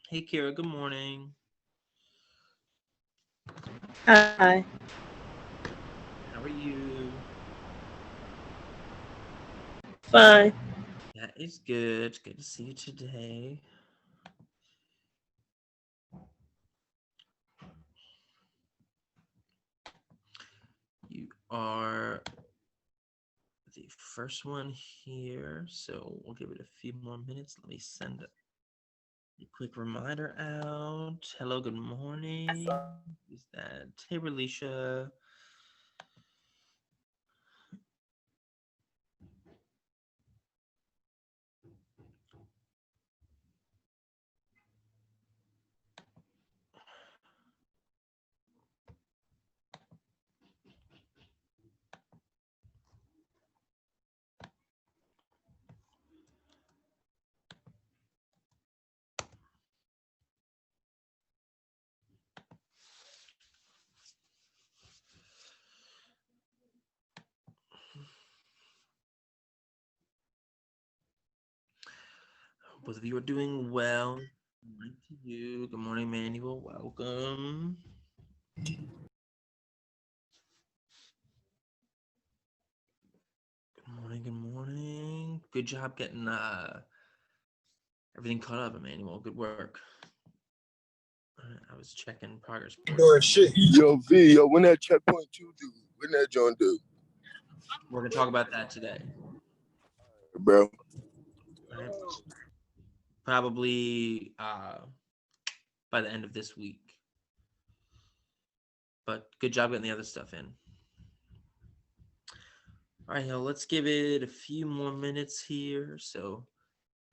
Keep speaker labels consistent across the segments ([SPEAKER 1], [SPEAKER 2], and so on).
[SPEAKER 1] Hey, Kira, good morning.
[SPEAKER 2] Hi.
[SPEAKER 1] How are you?
[SPEAKER 2] Fine.
[SPEAKER 1] That is good. Good to see you today. You are the first one here, so we'll give it a few more minutes. Let me send a quick reminder out. Hello, good morning. Is that Hey, Relisha? Both of you are doing well. Good morning to you. Good morning, Manuel. Welcome. Good morning. Good morning. Good job getting everything caught up, Emmanuel. Good work. I was checking progress reports.
[SPEAKER 3] Doing shit. Yo, V, yo, when that checkpoint two do? When that John do?
[SPEAKER 1] We're gonna talk about that today,
[SPEAKER 3] Bro.
[SPEAKER 1] right? Probably by the end of this week. But good job getting the other stuff in. All right, now let's give it a few more minutes here. So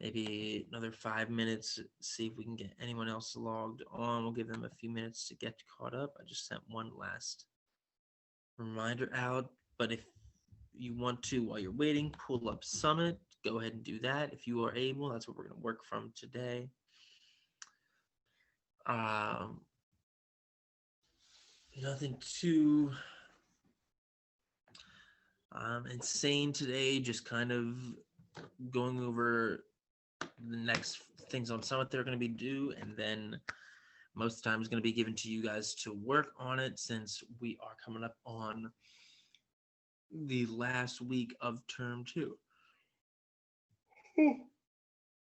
[SPEAKER 1] maybe another 5 minutes. See if we can get anyone else logged on. We'll give them a few minutes to get caught up. I just sent one last reminder out. But if you want to, while you're waiting, pull up Summit, go ahead and do that if you are able. That's what we're going to work from today. Um, Nothing too insane today, just kind of going over the next things on Summit that are going to be due, and then most of the time is going to be given to you guys to work on it since we are coming up on the last week of term two.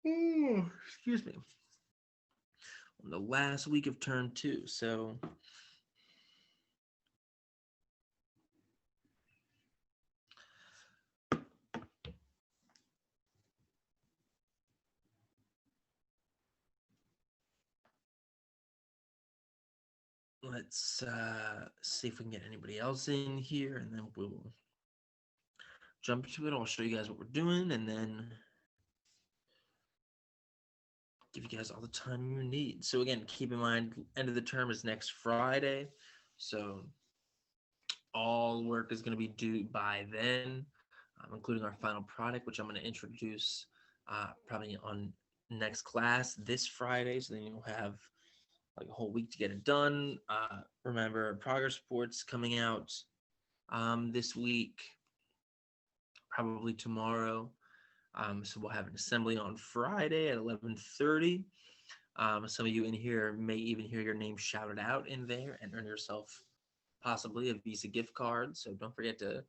[SPEAKER 1] Excuse me. On the last week of term two. So let's see if we can get anybody else in here, and then we'll jump into it. I'll show you guys what we're doing, and then give you guys all the time you need. So again, keep in mind, end of the term is next Friday. So all work is going to be due by then, including our final product, which I'm going to introduce probably on next class this Friday. So then you'll have like a whole week to get it done. Remember, progress reports coming out this week, probably tomorrow. So we'll have an assembly on Friday at 11:30. Some of you in here may even hear your name shouted out in there and earn yourself possibly a Visa gift card. So don't forget to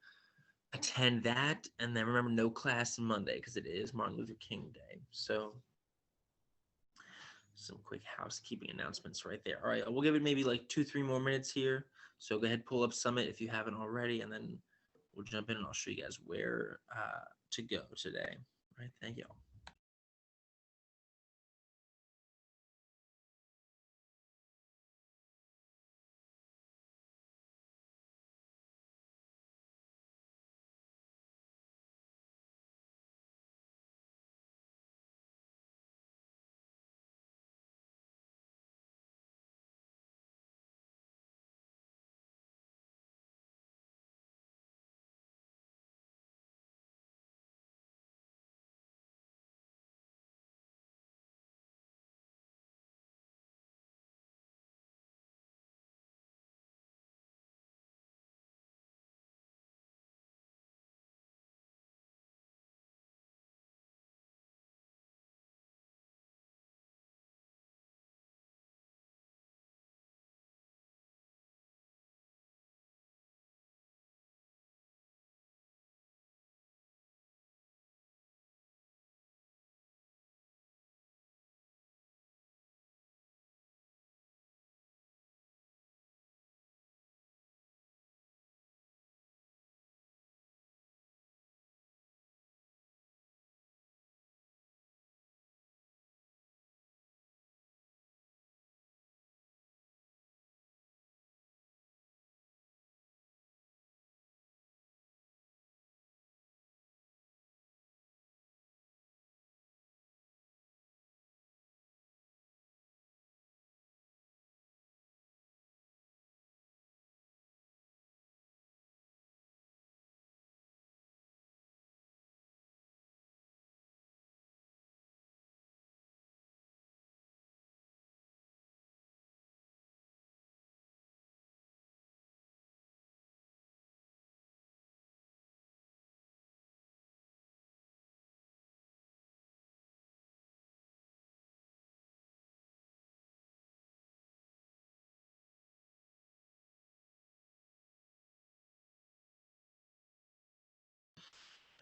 [SPEAKER 1] attend that. And then remember, no class Monday because it is Martin Luther King Day. So some quick housekeeping announcements right there. All right, we'll give it maybe like 2-3 more minutes here. So go ahead, pull up Summit if you haven't already, and then we'll jump in and I'll show you guys where to go today. All right, thank you.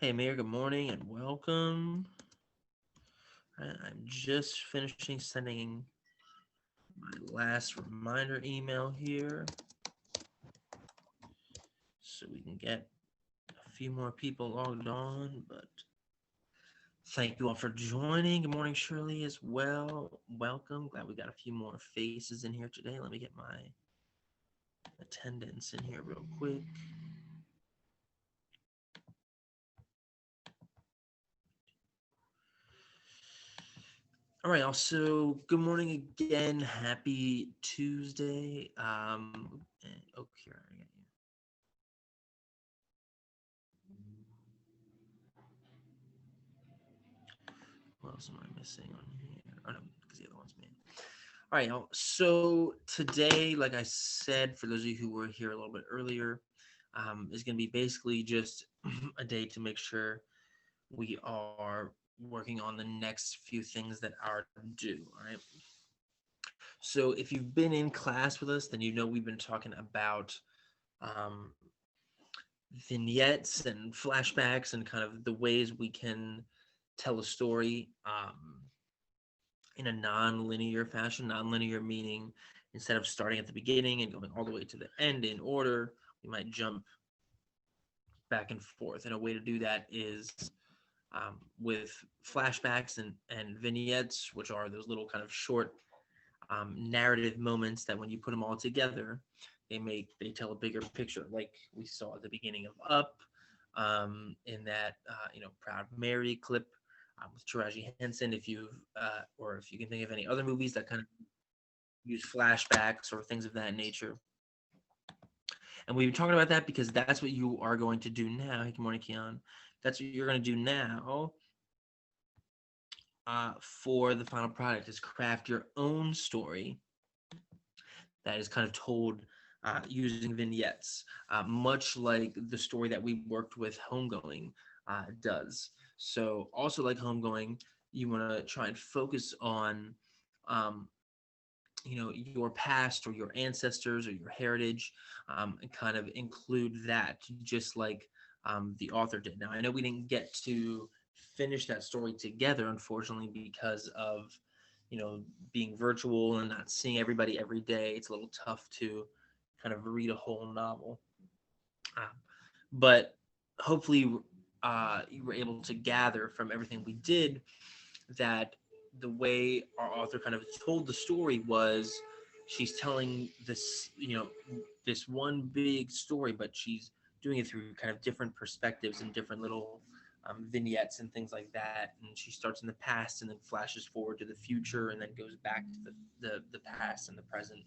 [SPEAKER 1] Hey, Mayor, good morning and welcome. I'm just finishing sending my last reminder email here so we can get a few more people logged on, but thank you all for joining. Good morning, Shirley, as well. Welcome. Glad we got a few more faces in here today. Let me get my attendance in here real quick. All right. Also, good morning again. Happy Tuesday. Oh, here I got you. What else am I missing on here? Oh no, because the other one's me. All right, y'all. So today, like I said, for those of you who were here a little bit earlier, is going to be basically just a day to make sure we are working on the next few things that are due. All right. So if you've been in class with us, then you know we've been talking about um, vignettes and flashbacks and kind of the ways we can tell a story in a non-linear fashion. Non-linear meaning instead of starting at the beginning and going all the way to the end in order, we might jump back and forth. And a way to do that is with flashbacks and vignettes, which are those little kind of short narrative moments that when you put them all together, they tell a bigger picture, like we saw at the beginning of Up, in that Proud Mary clip with Taraji Henson. If you've or if you can think of any other movies that kind of use flashbacks or things of that nature. And we've been talking about that because that's what you are going to do now. Hey, good morning, Keon. That's what you're going to do now for the final product, is craft your own story that is kind of told using vignettes, much like the story that we worked with Homegoing does. So also like Homegoing, you want to try and focus on your past or your ancestors or your heritage, and kind of include that, just like the author did. Now I know we didn't get to finish that story together, unfortunately, because of being virtual and not seeing everybody every day. It's a little tough to kind of read a whole novel, but hopefully you were able to gather from everything we did that the way our author kind of told the story was she's telling this one big story, but she's doing it through kind of different perspectives and different little vignettes and things like that. And she starts in the past and then flashes forward to the future and then goes back to the past and the present,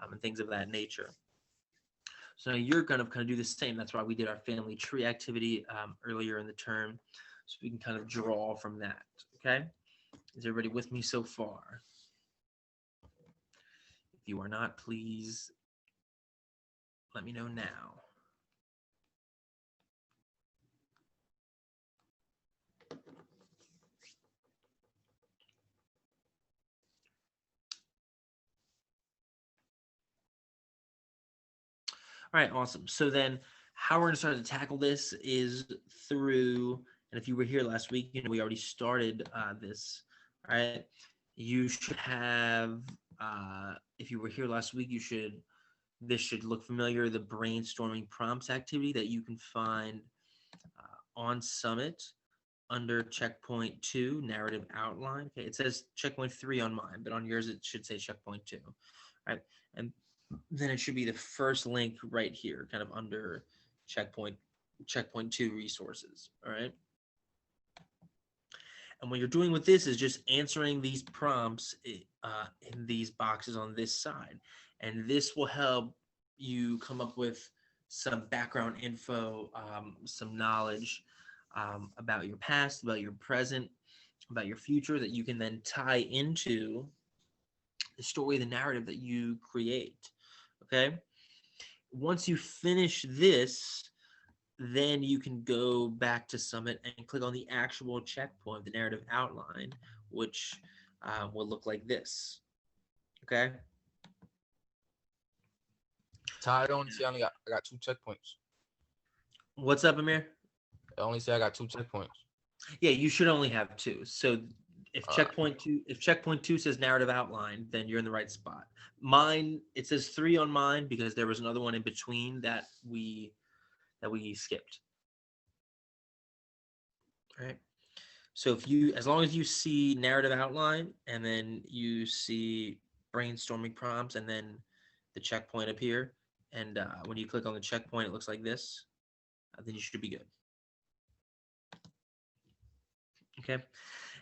[SPEAKER 1] and things of that nature. So now you're going to kind of do the same. That's why we did our family tree activity earlier in the term, so we can kind of draw from that. Okay. Is everybody with me so far? If you are not, please let me know now. All right, awesome. So then how we're going to start to tackle this is through, and if you were here last week, we already started this, all right? You should have, if you were here last week, this should look familiar, the brainstorming prompts activity that you can find on Summit under checkpoint 2, narrative outline. Okay, it says checkpoint 3 on mine, but on yours it should say checkpoint 2. All right, and then it should be the first link right here, kind of under checkpoint 2 resources. All right. And what you're doing with this is just answering these prompts in these boxes on this side. And this will help you come up with some background info, some knowledge about your past, about your present, about your future, that you can then tie into the story, the narrative that you create. Okay. Once you finish this, then you can go back to Summit and click on the actual checkpoint, the narrative outline, which will look like this. Okay.
[SPEAKER 4] Ty, I don't see. I got 2 checkpoints.
[SPEAKER 1] What's up, Amir?
[SPEAKER 4] only say I got 2 checkpoints.
[SPEAKER 1] Yeah, you should only have 2. So if
[SPEAKER 4] All right.
[SPEAKER 1] checkpoint 2 says narrative outline, then you're in the right spot. Mine, it says 3 on mine because there was another one in between that we skipped. All right. So as long as you see narrative outline and then you see brainstorming prompts and then the checkpoint up here, and when you click on the checkpoint, it looks like this, then you should be good. Okay.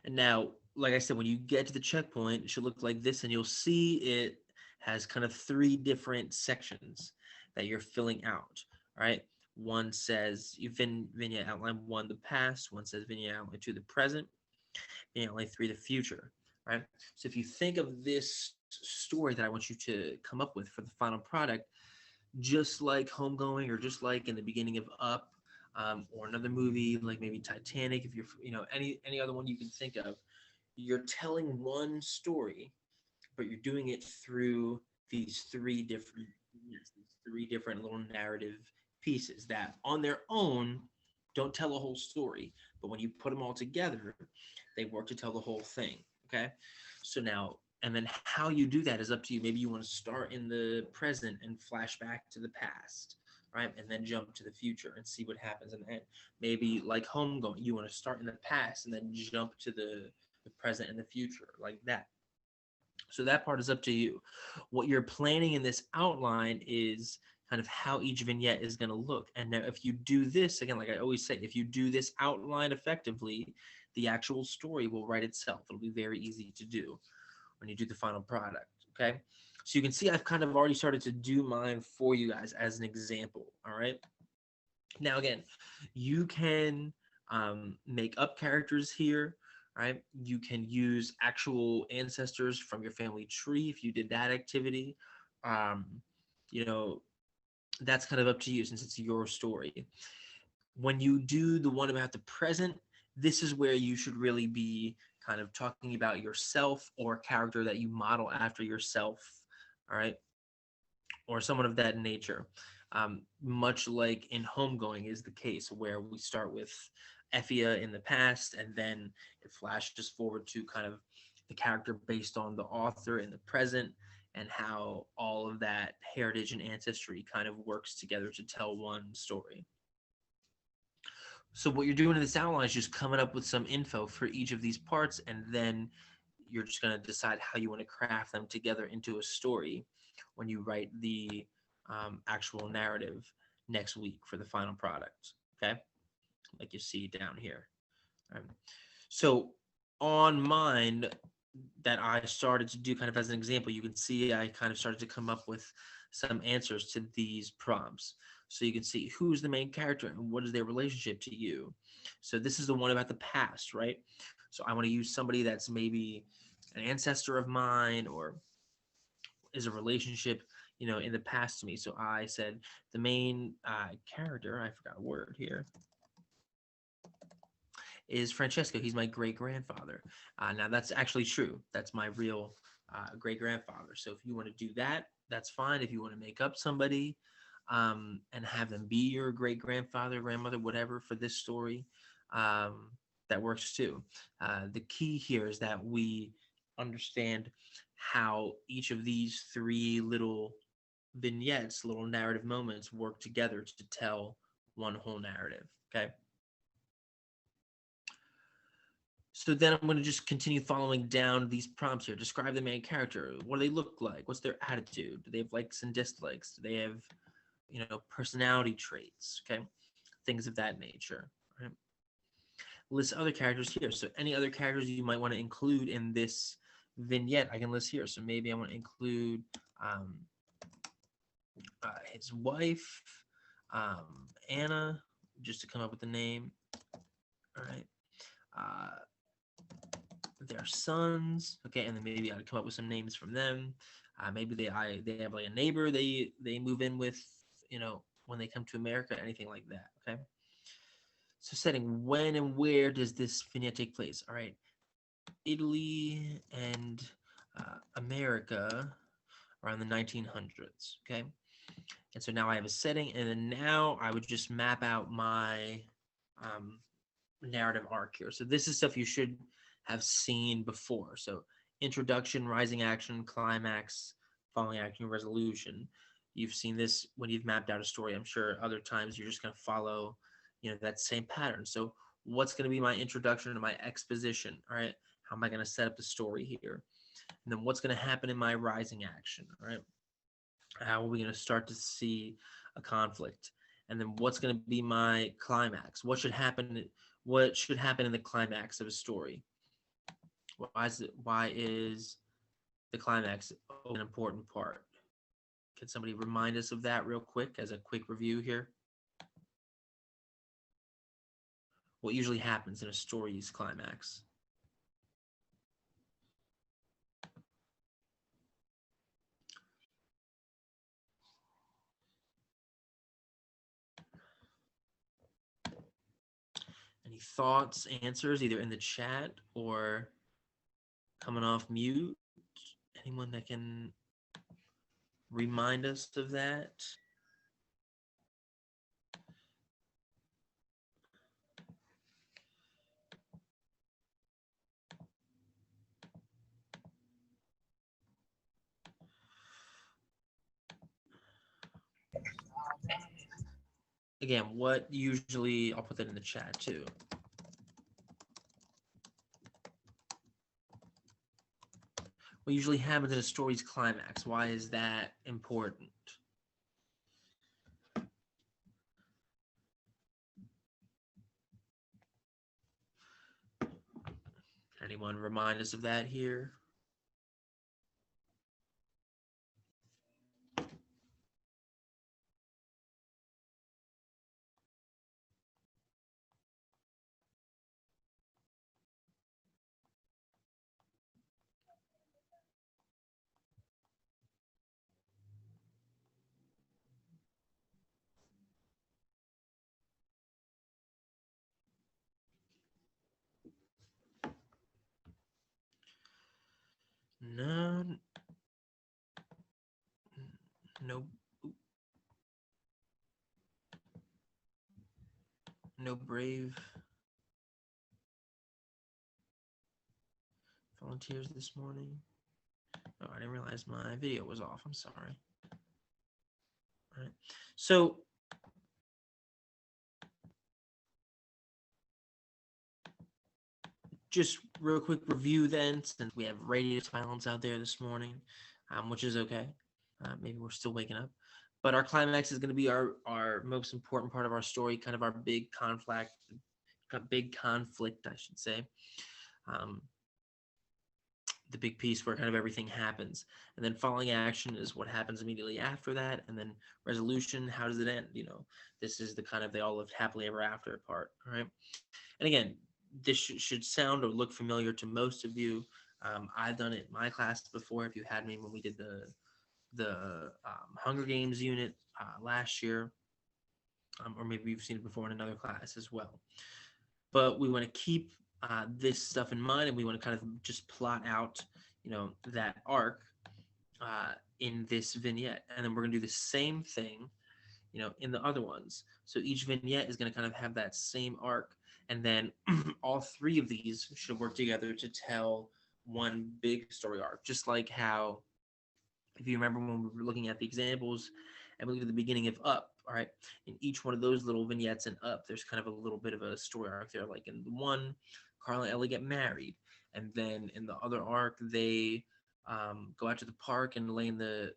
[SPEAKER 1] And now, like I said, when you get to the checkpoint, it should look like this, and you'll see it has kind of 3 different sections that you're filling out. All right. One says vignette outline 1, the past. One says vignette outline 2, the present. Vignette outline 3, the future. Right. So if you think of this story that I want you to come up with for the final product, just like Homegoing or just like in the beginning of Up, or another movie like maybe Titanic, if you're any other one you can think of, you're telling one story, but you're doing it through these three different little narrative pieces that on their own don't tell a whole story, but when you put them all together, they work to tell the whole thing. Okay, so now. And then how you do that is up to you. Maybe you want to start in the present and flash back to the past, right? And then jump to the future and see what happens in the end. Maybe like Homegoing, you want to start in the past and then jump to the present and the future, like that. So that part is up to you. What you're planning in this outline is kind of how each vignette is going to look. And now if you do this, again, like I always say, if you do this outline effectively, the actual story will write itself. It'll be very easy to do when you do the final product. Okay. So you can see I've kind of already started to do mine for you guys as an example. All right. Now, again, you can make up characters here, right? You can use actual ancestors from your family tree if you did that activity. Um, you know, that's kind of up to you since it's your story. When you do the one about the present, this is where you should really be kind of talking about yourself or a character that you model after yourself, all right, or someone of that nature. Much like in Homegoing is the case, where we start with Effia in the past, and then it flashes forward to kind of the character based on the author in the present, and how all of that heritage and ancestry kind of works together to tell one story. So what you're doing in this outline is just coming up with some info for each of these parts, and then you're just going to decide how you want to craft them together into a story when you write the actual narrative next week for the final product. Okay, like you see down here. So on mine that I started to do kind of as an example, you can see I kind of started to come up with some answers to these prompts. So you can see who's the main character and what is their relationship to you. So this is the one about the past, right? So I want to use somebody that's maybe an ancestor of mine or is a relationship, in the past to me. So I said the main character, I forgot a word here, is Francesco. He's my great grandfather. Now that's actually true. That's my real great grandfather. So if you want to do that, that's fine. If you want to make up somebody and have them be your great grandfather, grandmother, whatever for this story, that works too. The key here is that we understand how each of these 3 little vignettes, little narrative moments, work together to tell one whole narrative. Okay. So then I'm going to just continue following down these prompts here. Describe the main character. What do they look like? What's their attitude? Do they have likes and dislikes? Do they have, personality traits? Okay. Things of that nature. Right. List other characters here. So any other characters you might want to include in this vignette, I can list here. So maybe I want to include his wife, Anna, just to come up with a name. All right. Their sons. Okay, and then maybe I'd come up with some names from them. Maybe they have like a neighbor they move in with, when they come to America, anything like that. Okay. So setting, when and where does this vignette take place? All right, Italy and America around the 1900s. Okay, and so now I have a setting, and then now I would just map out my um, narrative arc here. So this is stuff you should have seen before. So introduction, rising action, climax, following action, resolution. You've seen this when you've mapped out a story. I'm sure other times you're just going to follow, that same pattern. So what's going to be my introduction to my exposition? All right. How am I going to set up the story here? And then what's going to happen in my rising action? All right. How are we going to start to see a conflict? And then what's going to be my climax? What should happen? What should happen in the climax of a story? Why is the climax an important part? Can somebody remind us of that real quick as a quick review here? What usually happens in a story's climax? Any thoughts, answers, either in the chat or coming off mute? Anyone that can remind us of that? Again, what usually, I'll put that in the chat too. What usually happens in a story's climax? Why is that important? Anyone remind us of that here? No, no, no brave volunteers this morning. Oh, I didn't realize my video was off. I'm sorry. All right. So just real quick review then, since we have radio silence out there this morning, which is okay. Maybe we're still waking up. But our climax is going to be our most important part of our story, kind of our big conflict, I should say. The big piece where kind of everything happens. And then following action is what happens immediately after that. And then resolution, how does it end? This is the kind of they all lived happily ever after part. All right. And again, this should sound or look familiar to most of you. I've done it in my class before. If you had me when we did the Hunger Games unit last year, or maybe you've seen it before in another class as well. But we want to keep this stuff in mind, and we want to kind of just plot out, that arc in this vignette, and then we're going to do the same thing, in the other ones. So each vignette is going to kind of have that same arc, and then all three of these should work together to tell one big story arc. Just like how, if you remember when we were looking at the examples, and we look at the beginning of Up, all right, in each one of those little vignettes in Up, there's kind of a little bit of a story arc there. Like in the one, Carl and Ellie get married, and then in the other arc, they go out to the park and lay in the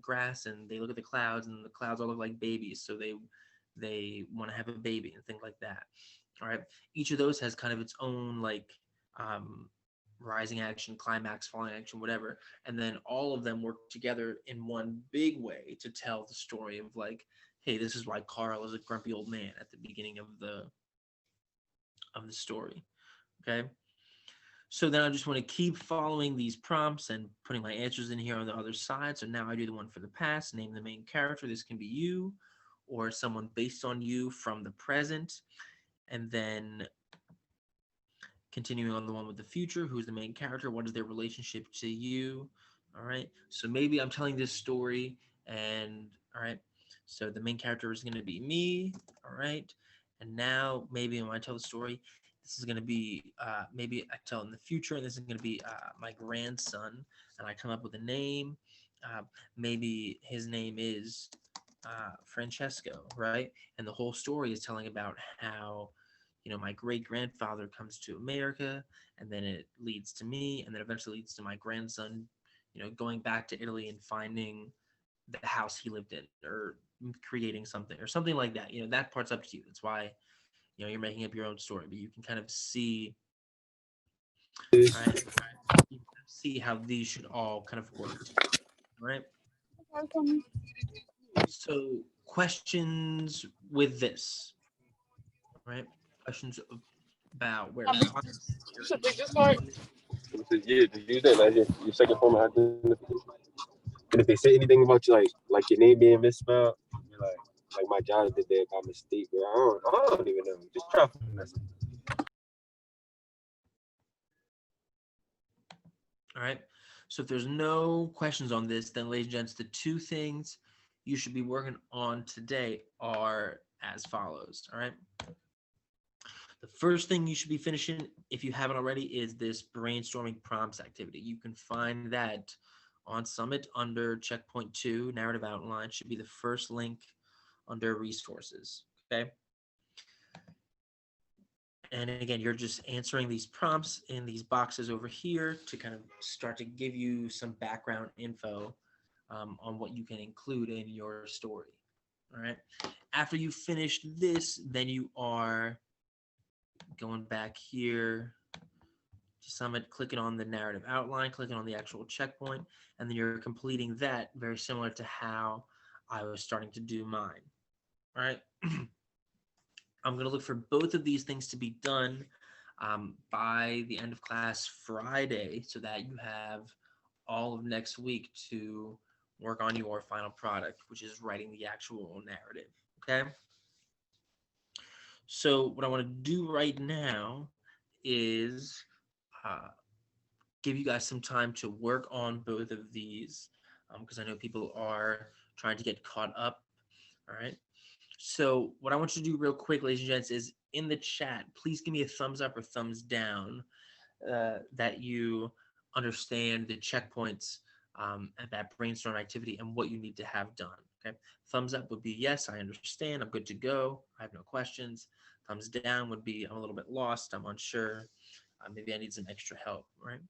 [SPEAKER 1] grass, and they look at the clouds, and the clouds all look like babies, so they want to have a baby and things like that. All right, each of those has kind of its own like rising action, climax, falling action, whatever, and then all of them work together in one big way to tell the story of like, hey, this is why Carl is a grumpy old man at the beginning of the story. Okay. So then I just want to keep following these prompts and putting my answers in here on the other side. So now I do the one for the past, name the main character. This can be you or someone based on you from the present. And then continuing on the one with the future, who's the main character? What is their relationship to you? All right. So maybe I'm telling this story and all right. So the main character is going to be me. All right. And now maybe when I tell the story, this is going to be maybe I tell in the future, and this is going to be my grandson, and I come up with a name. Uh, Maybe his name is Francesco, right? And the whole story is telling about how, my great grandfather comes to America, and then it leads to me, and then eventually leads to my grandson, going back to Italy and finding the house he lived in, or creating something, or something like that. That part's up to you. That's why, you're making up your own story, but you can kind of see, right? You can see how these should all kind of work together, right? So questions with this, right? Questions about where to find
[SPEAKER 4] Yeah, just use that as your second form of identification. And if they say anything about you, like your name being misspelled, you're like my job did that by mistake, bro. I don't even know. Just try for this.
[SPEAKER 1] All right. So if there's no questions on this, then ladies and gents, the two things you should be working on today are as follows. All right. The first thing you should be finishing, if you haven't already, is this brainstorming prompts activity. You can find that on Summit under checkpoint 2, narrative outline should be the first link under resources. Okay. And again, you're just answering these prompts in these boxes over here to kind of start to give you some background info on what you can include in your story. All right. After you finish this, then you are going back here to Summit, clicking on the narrative outline, clicking on the actual checkpoint, and then you're completing that very similar to how I was starting to do mine. All right. I'm going to look for both of these things to be done by the end of class Friday, so that you have all of next week to work on your final product, which is writing the actual narrative. Okay. So what I want to do right now is give you guys some time to work on both of these, because I know people are trying to get caught up. All right. So what I want you to do real quick, ladies and gents, is in the chat, please give me a thumbs up or thumbs down that you understand the checkpoints and that brainstorm activity and what you need to have done. Okay. Thumbs up would be yes, I understand. I'm good to go. I have no questions. Thumbs down would be I'm a little bit lost. I'm unsure. Maybe I need some extra help. Right.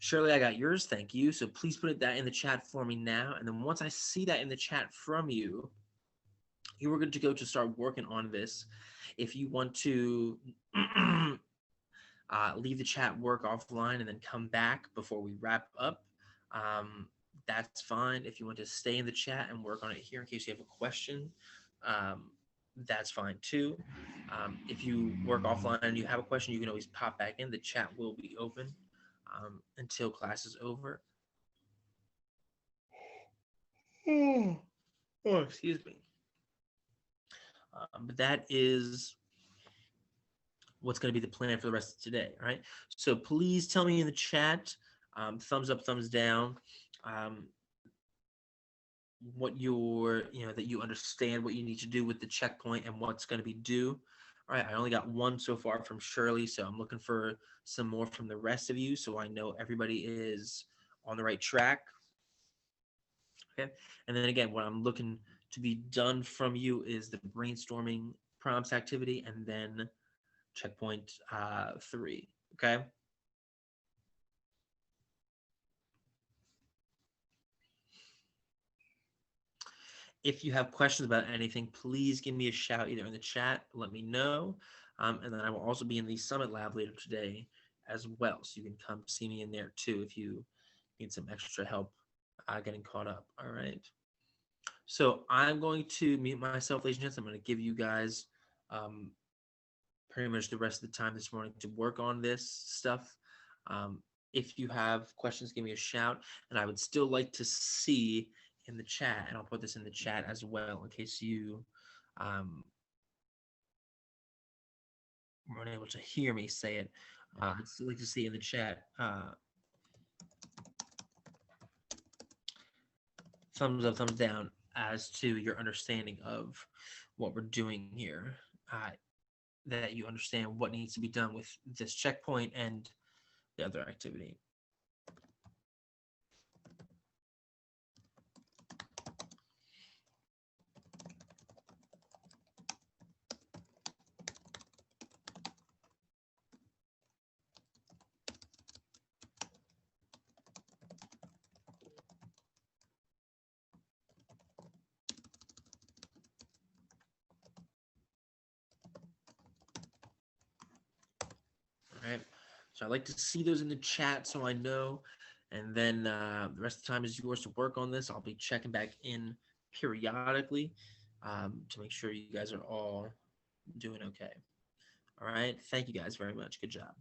[SPEAKER 1] Shirley, I got yours. Thank you. So please put that in the chat for me now. And then once I see that in the chat from you, you are good to go to start working on this. If you want to leave the chat, work offline, and then come back before we wrap up, that's fine. If you want to stay in the chat and work on it here in case you have a question, that's fine too. If you work offline and you have a question, you can always pop back in. The chat will be open until class is over. Oh, excuse me. But that is what's going to be the plan for the rest of today. All right. So please tell me in the chat, thumbs up, thumbs down, what you're, that you understand what you need to do with the checkpoint and what's going to be due. All right. I only got one so far from Shirley, so I'm looking for some more from the rest of you, so I know everybody is on the right track. Okay. And then again, what I'm looking to be done from you is the brainstorming prompts activity, and then checkpoint 3. Okay. If you have questions about anything, please give me a shout either in the chat, let me know. And then I will also be in the Summit Lab later today as well. So you can come see me in there too if you need some extra help getting caught up. All right. So I'm going to mute myself, ladies and gents. I'm going to give you guys pretty much the rest of the time this morning to work on this stuff. If you have questions, give me a shout. And I would still like to see in the chat, and I'll put this in the chat as well in case you weren't able to hear me say it. I'd still like to see in the chat thumbs up, thumbs down as to your understanding of what we're doing here. that you understand what needs to be done with this checkpoint and the other activity. All right. So I'd like to see those in the chat so I know. And then the rest of the time is yours to work on this. I'll be checking back in periodically to make sure you guys are all doing okay. All right. Thank you guys very much. Good job.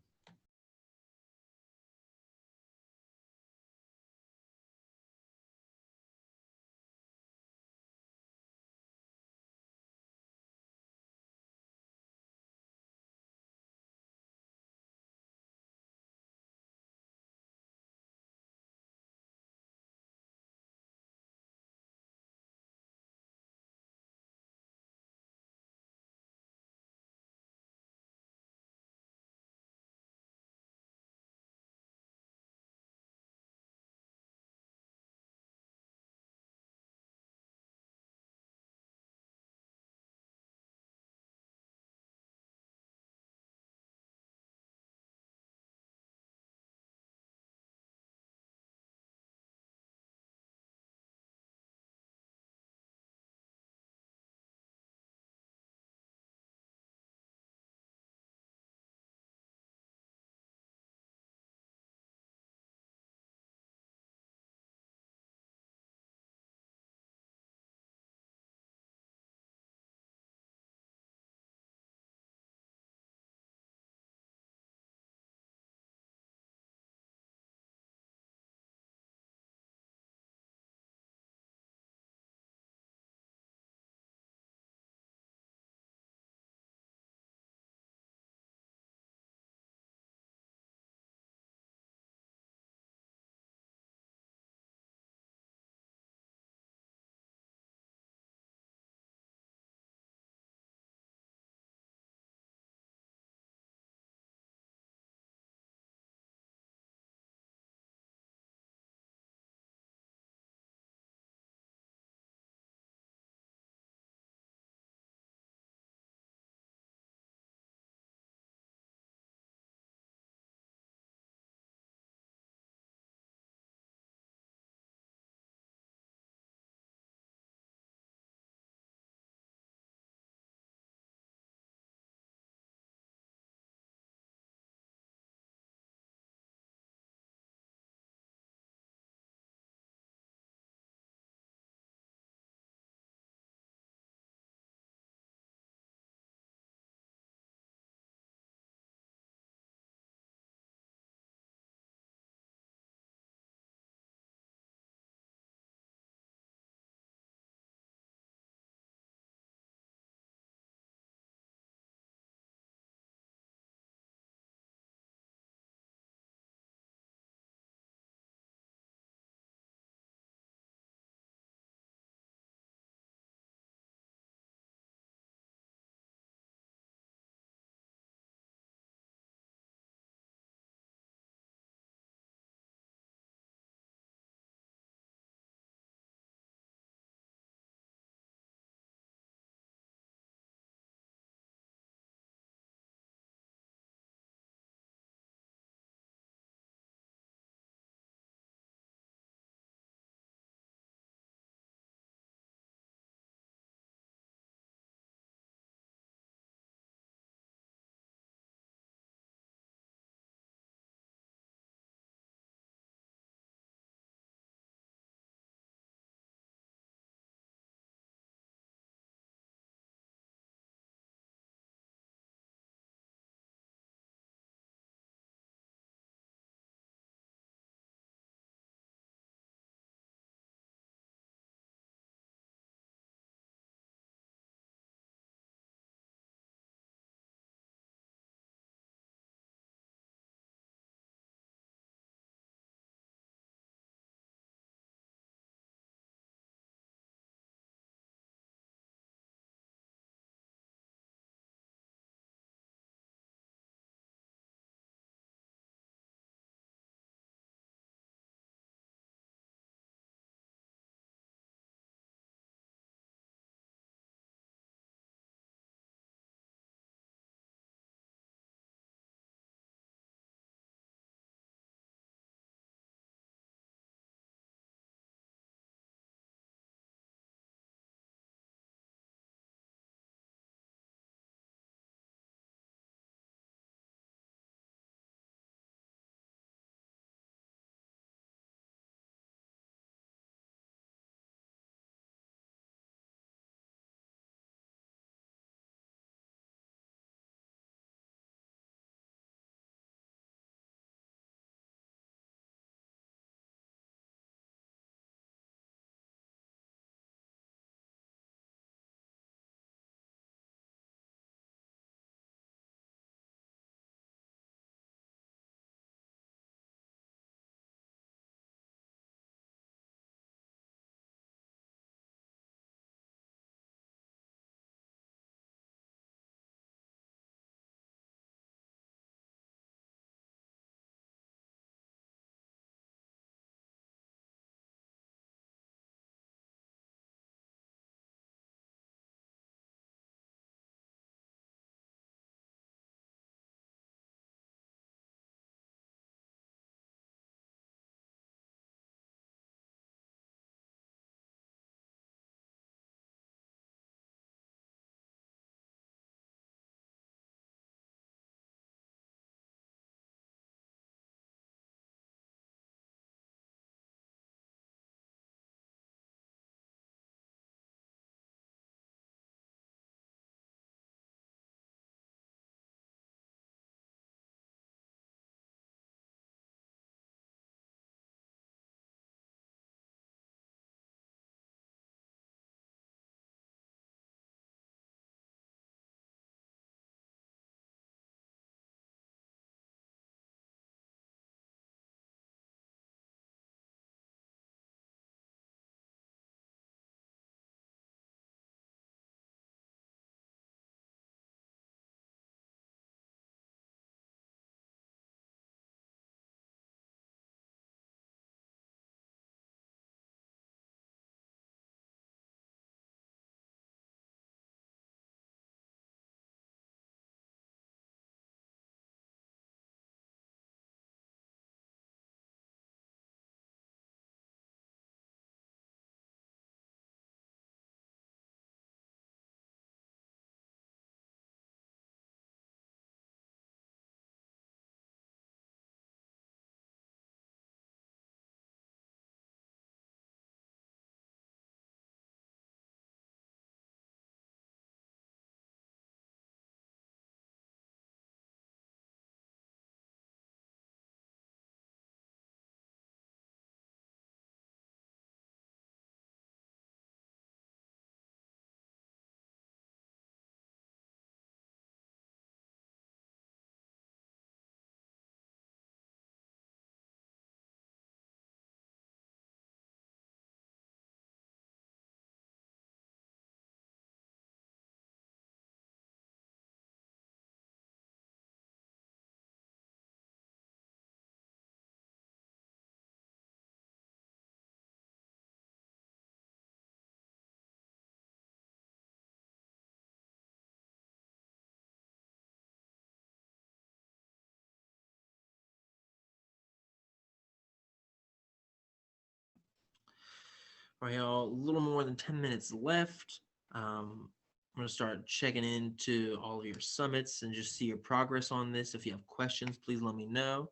[SPEAKER 1] All right, y'all, a little more than 10 minutes left. I'm going to start checking into all of your summits and just see your progress on this. If you have questions, please let me know.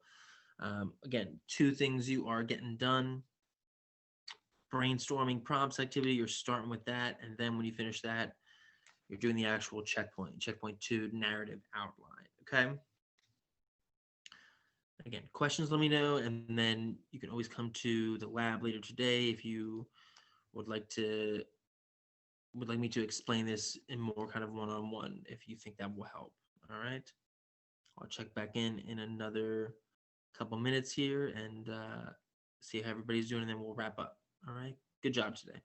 [SPEAKER 1] Again, 2 things you are getting done. Brainstorming prompts activity, you're starting with that. And then when you finish that, you're doing the actual checkpoint 2 narrative outline. Okay. Again, questions, let me know. And then you can always come to the lab later today if you would like me to explain this in more kind of one-on-one, if you think that will help. All right. I'll check back in another couple minutes here and see how everybody's doing, and then we'll wrap up. All right. Good job today.